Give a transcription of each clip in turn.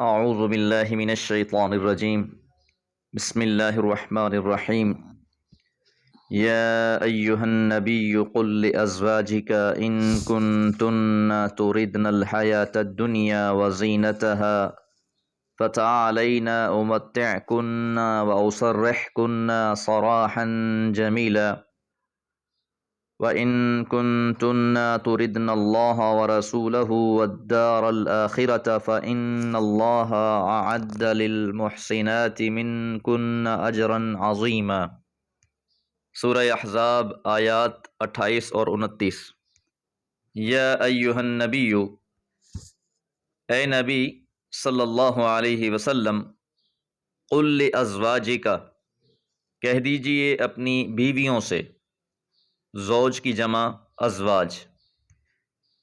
أعوذ بالله من الشيطان الرجيم. بسم الله الرحمن الرحيم. يا أيها النبي قل لأزواجك إن كنتن تردن الحياة الدنيا وزينتها فتعالين أمتعكن وأسرحكن سراحا جميلا وإن كنتن تردن الله ورسوله والدار الآخرة فإن الله أعد للمحسنات منكن أجرا عظيما۔ سورہ احزاب آیات 28 اور 29۔ یا ایہا النبی، اے نبی صلی اللہ علیہ وسلم، قل لازواجک، کہہ دیجئے اپنی بیویوں سے، زوج کی جمع ازواج،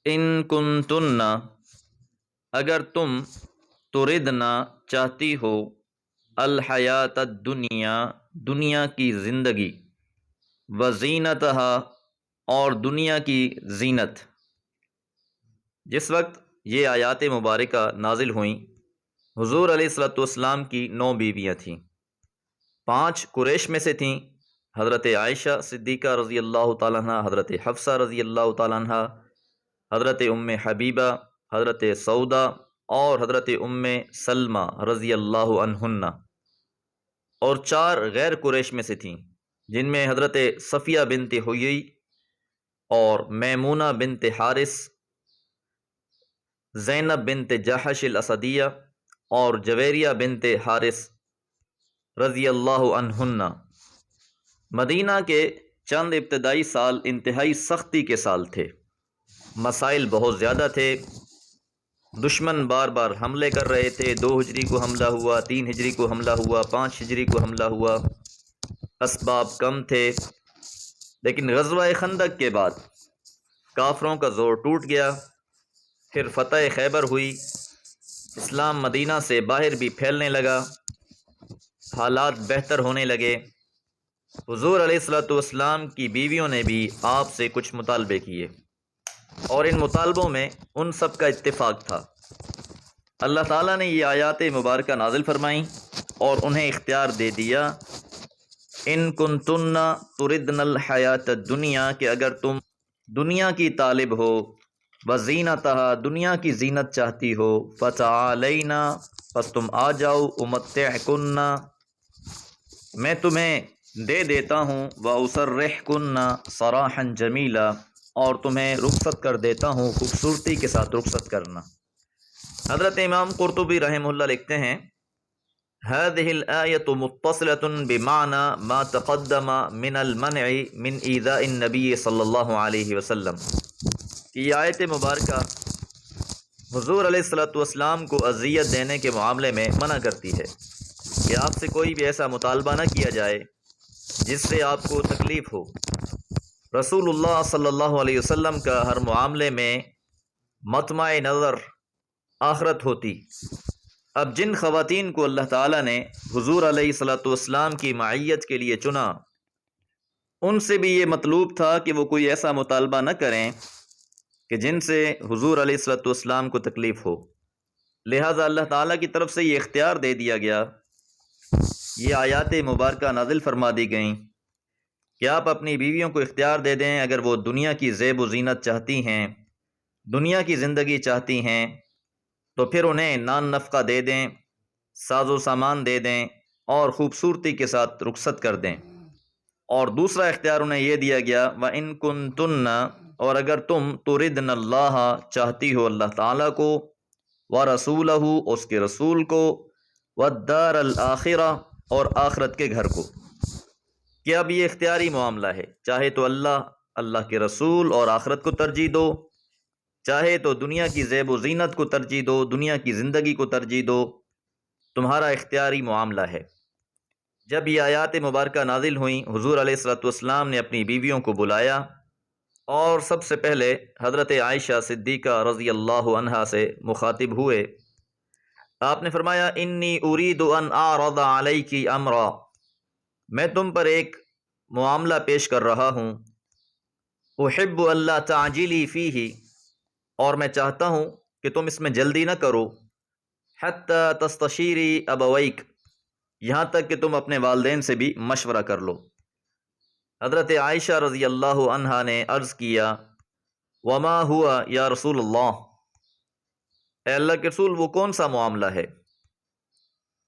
ان کنتن، اگر تم، تردنا چاہتی ہو، الحیات الدنیا، دنیا کی زندگی، وزینتہا، اور دنیا کی زینت۔ جس وقت یہ آیات مبارکہ نازل ہوئیں، حضور علیہ الصلوۃ والسلام کی 9 بیویاں تھیں۔ 5 قریش میں سے تھیں، حضرت عائشہ صدیقہ رضی اللہ تعالیٰ عنہ، حضرت حفصہ رضی اللہ تعالیٰ عنہ، حضرت ام حبیبہ، حضرت سودا اور حضرت ام سلمہ رضی اللہ عنہن، اور 4 غیر قریش میں سے تھیں، جن میں حضرت صفیہ بنت حیی اور میمونہ بنت حارث، زینب بنت جحش الاسدیہ اور جویریہ بنت حارث رضی اللہ عنہن۔ مدینہ کے چند ابتدائی سال انتہائی سختی کے سال تھے، مسائل بہت زیادہ تھے، دشمن بار بار حملے کر رہے تھے۔ 2 ہجری کو حملہ ہوا، 3 ہجری کو حملہ ہوا، 5 ہجری کو حملہ ہوا، اسباب کم تھے، لیکن غزوہ خندق کے بعد کافروں کا زور ٹوٹ گیا، پھر فتح خیبر ہوئی، اسلام مدینہ سے باہر بھی پھیلنے لگا، حالات بہتر ہونے لگے۔ حضور علیہ الصلوۃ والسلام کی بیویوں نے بھی آپ سے کچھ مطالبے کیے، اور ان مطالبوں میں ان سب کا اتفاق تھا۔ اللہ تعالیٰ نے یہ آیات مبارکہ نازل فرمائیں اور انہیں اختیار دے دیا، ان کنتن تردن الحیات الدنیا، کہ اگر تم دنیا کی طالب ہو، وزینتہا، دنیا کی زینت چاہتی ہو، فتعالینا، پس تم آ جاؤ، امتعکن، میں تمہیں دے دیتا ہوں، واسرحکن سراحا جمیلا، اور تمہیں رخصت کر دیتا ہوں، خوبصورتی کے ساتھ رخصت کرنا۔ حضرت امام قرطبی رحمہ اللہ لکھتے ہیں، هذه الآية متصلة بمعنى ما تقدم من المنع من إيذاء النبي صلی اللہ علیہ وسلم، کہ یہ آیت مبارکہ حضور علیہ الصلوۃ والسلام کو اذیت دینے کے معاملے میں منع کرتی ہے، کہ آپ سے کوئی بھی ایسا مطالبہ نہ کیا جائے جس سے آپ کو تکلیف ہو۔ رسول اللہ صلی اللہ علیہ وسلم کا ہر معاملے میں مطمع نظر آخرت ہوتی۔ اب جن خواتین کو اللہ تعالیٰ نے حضور علیہ الصلوۃ والسلام کی معیت کے لیے چنا، ان سے بھی یہ مطلوب تھا کہ وہ کوئی ایسا مطالبہ نہ کریں کہ جن سے حضور علیہ الصلوۃ والسلام کو تکلیف ہو، لہٰذا اللہ تعالیٰ کی طرف سے یہ اختیار دے دیا گیا، یہ آیات مبارکہ نازل فرما دی گئیں کہ آپ اپنی بیویوں کو اختیار دے دیں، اگر وہ دنیا کی زیب و زینت چاہتی ہیں، دنیا کی زندگی چاہتی ہیں، تو پھر انہیں نان نفقہ دے دیں، ساز و سامان دے دیں، اور خوبصورتی کے ساتھ رخصت کر دیں۔ اور دوسرا اختیار انہیں یہ دیا گیا، وَإِن كُنتُنَّ، اور اگر تم تردن اللہ، چاہتی ہو اللہ تعالیٰ کو، وَرَسُولَهُ، اس کے رسول کو، وَالدَّارَ الْآخِرَةَ، اور آخرت کے گھر کو، کہ اب یہ اختیاری معاملہ ہے، چاہے تو اللہ کے رسول اور آخرت کو ترجیح دو، چاہے تو دنیا کی زیب و زینت کو ترجیح دو، دنیا کی زندگی کو ترجیح دو، تمہارا اختیاری معاملہ ہے۔ جب یہ آیات مبارکہ نازل ہوئیں، حضور علیہ الصلوۃ والسلام نے اپنی بیویوں کو بلایا، اور سب سے پہلے حضرت عائشہ صدیقہ رضی اللہ عنہا سے مخاطب ہوئے۔ آپ نے فرمایا، انی ارید ان اعرض علیک امرا، میں تم پر ایک معاملہ پیش کر رہا ہوں، احب اللہ تعجیلی فیہ، اور میں چاہتا ہوں کہ تم اس میں جلدی نہ کرو، حتی تستشیری ابویک، یہاں تک کہ تم اپنے والدین سے بھی مشورہ کر لو۔ حضرت عائشہ رضی اللہ عنہا نے عرض کیا وما ہوا یا رسول اللہ، اے اللہ کے رسول وہ کون سا معاملہ ہے؟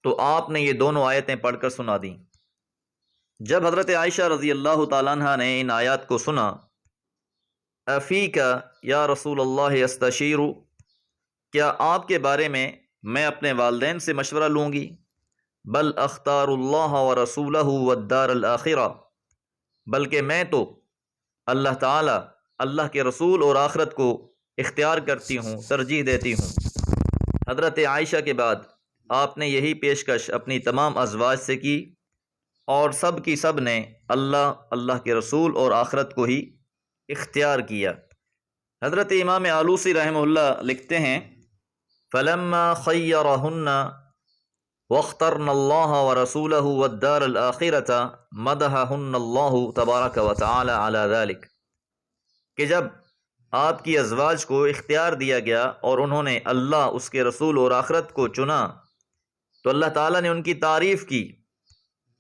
تو آپ نے یہ دونوں آیتیں پڑھ کر سنا دیں۔ جب حضرت عائشہ رضی اللہ تعالیٰ عنہ نے ان آیات کو سنا، افیک یا رسول اللہ استشیر، کیا آپ کے بارے میں اپنے والدین سے مشورہ لوں گی؟ بل اختار اللہ ورسولہ والدار الآخرہ، بلکہ میں تو اللہ تعالی، اللہ کے رسول اور آخرت کو اختیار کرتی ہوں، ترجیح دیتی ہوں۔ حضرت عائشہ کے بعد آپ نے یہی پیشکش اپنی تمام ازواج سے کی، اور سب کی سب نے اللہ، اللہ کے رسول اور آخرت کو ہی اختیار کیا۔ حضرت امام آلوسی رحمہ اللہ لکھتے ہیں فلما خیرہن واخترن اللہ ورسولہ والدار الآخرۃ مدحہن اللہ تبارک وتعالی علی ذلک، کہ جب آپ کی ازواج کو اختیار دیا گیا اور انہوں نے اللہ، اس کے رسول اور آخرت کو چنا، تو اللہ تعالیٰ نے ان کی تعریف کی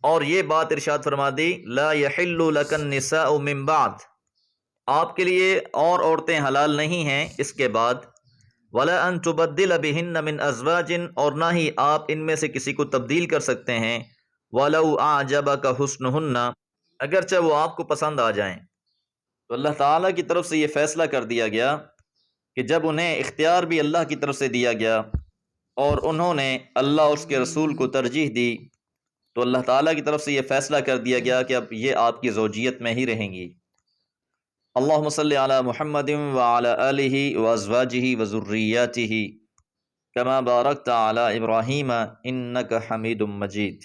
اور یہ بات ارشاد فرما دی لا یحل لک النساء من بعد، آپ کے لیے اور عورتیں حلال نہیں ہیں اس کے بعد، ولا ان تبدل بہن من ازواج، اور نہ ہی آپ ان میں سے کسی کو تبدیل کر سکتے ہیں، ولو اعجبک حسنہن، اگرچہ وہ آپ کو پسند آ جائیں۔ تو اللہ تعالیٰ کی طرف سے یہ فیصلہ کر دیا گیا کہ جب انہیں اختیار بھی اللہ کی طرف سے دیا گیا اور انہوں نے اللہ اور اس کے رسول کو ترجیح دی، تو اللہ تعالیٰ کی طرف سے یہ فیصلہ کر دیا گیا کہ اب یہ آپ کی زوجیت میں ہی رہیں گی۔ اللہم صلی علی محمد وعلی آلہ وازواجہ وذریاتہ کما بارکت علی ابراہیم انک حمید مجید۔